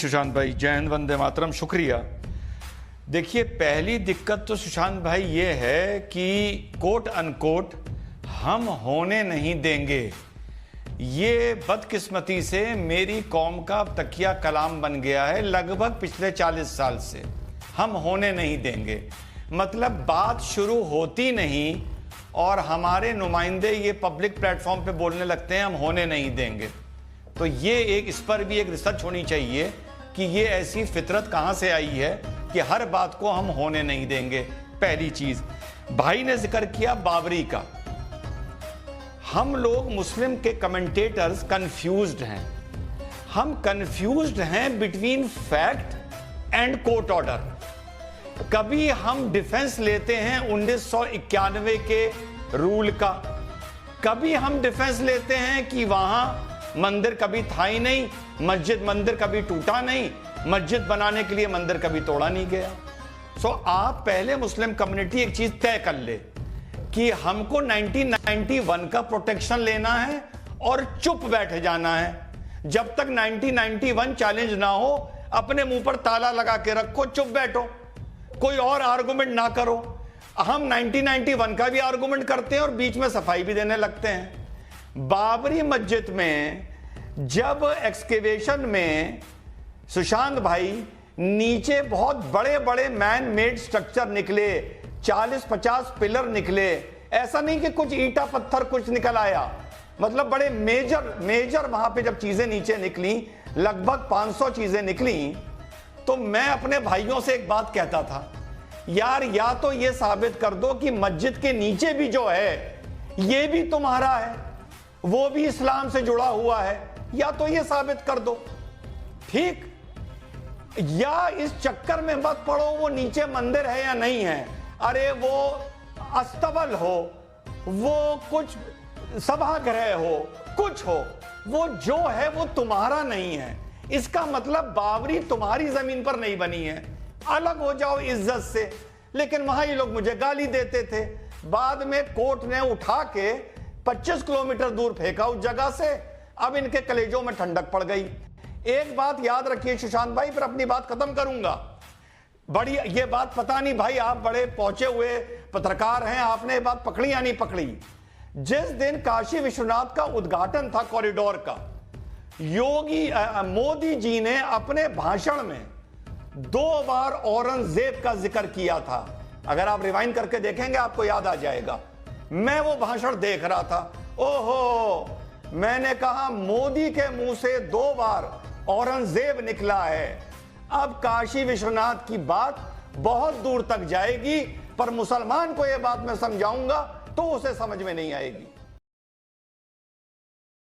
सुशांत भाई, जय हिंद, वंदे मातरम, शुक्रिया। देखिए, पहली दिक्कत तो सुशांत भाई ये है कि कोट अनकोट हम होने नहीं देंगे। ये बदकिस्मती से मेरी कौम का तकिया कलाम बन गया है लगभग पिछले 40 साल से। हम होने नहीं देंगे मतलब बात शुरू होती नहीं और हमारे नुमाइंदे ये पब्लिक प्लेटफॉर्म पे बोलने लगते हैं हम होने नहीं देंगे। तो ये इस पर भी एक रिसर्च होनी चाहिए कि ये ऐसी फितरत कहाँ से आई है कि हर बात को हम होने नहीं देंगे। पहली चीज, भाई ने जिक्र किया बाबरी का। हम लोग मुस्लिम के कमेंटेटर्स कंफ्यूज्ड हैं। हम कंफ्यूज्ड हैं between fact and court order. कभी हम डिफेंस लेते हैं 1991 के रूल का, कभी हम डिफेंस लेते हैं कि वहां मंदिर कभी था ही नहीं, मंदिर कभी टूटा नहीं, मस्जिद बनाने के लिए मंदिर कभी तोड़ा नहीं गया। सो आप पहले मुस्लिम कम्युनिटी एक चीज तय कर ले कि हमको 1991 का प्रोटेक्शन लेना है और चुप बैठ जाना है। जब तक 1991 चैलेंज ना हो अपने मुंह पर ताला लगा के रखो, चुप बैठो, कोई और आर्गुमेंट ना करो। हम 1991 का भी आर्गुमेंट करते हैं और बीच में सफाई भी देने लगते हैं। बाबरी मस्जिद में जब एक्सकेवेशन में सुशांत भाई नीचे बहुत बड़े बड़े मैन मेड स्ट्रक्चर निकले, 40-50 पिलर निकले, ऐसा नहीं कि कुछ ईंटा पत्थर कुछ निकल आया, मतलब बड़े मेजर वहां पे जब चीजें नीचे निकली, लगभग 500 चीजें निकली, तो मैं अपने भाइयों से एक बात कहता था, यार या तो ये साबित कर दो कि मस्जिद के नीचे भी जो है ये भी तुम्हारा है, वो भी इस्लाम से जुड़ा हुआ है, या तो ये साबित कर दो, ठीक। या इस चक्कर में मत पड़ो वो नीचे मंदिर है या नहीं है, अरे वो अस्तबल हो, वो कुछ सभागृह हो, कुछ हो, वो जो है वो तुम्हारा नहीं है। इसका मतलब बाबरी तुम्हारी जमीन पर नहीं बनी है, अलग हो जाओ इज्जत से। लेकिन वहां ये लोग मुझे गाली देते थे, बाद में कोर्ट ने उठा के 25 किलोमीटर दूर फेंका उस जगह से। अब इनके कलेजों में ठंडक पड़ गई। एक बात याद रखिए सुशांत भाई, फिर अपनी बात खत्म करूंगा। बड़ी ये बात पता नहीं भाई, आप बड़े पहुंचे हुए पत्रकार हैं, आपने ये बात पकड़ी या नहीं पकड़ी। जिस दिन काशी विश्वनाथ का उद्घाटन था कॉरिडोर का, मोदी जी ने अपने भाषण में 2 बार औरंगजेब का जिक्र किया था। अगर आप रिवाइंड करके देखेंगे आपको याद आ जाएगा। मैं वो भाषण देख रहा था, ओहो, मैंने कहा मोदी के मुंह से 2 बार औरंगजेब निकला है। अब काशी विश्वनाथ की बात बहुत दूर तक जाएगी, पर मुसलमान को यह बात मैं समझाऊंगा तो उसे समझ में नहीं आएगी।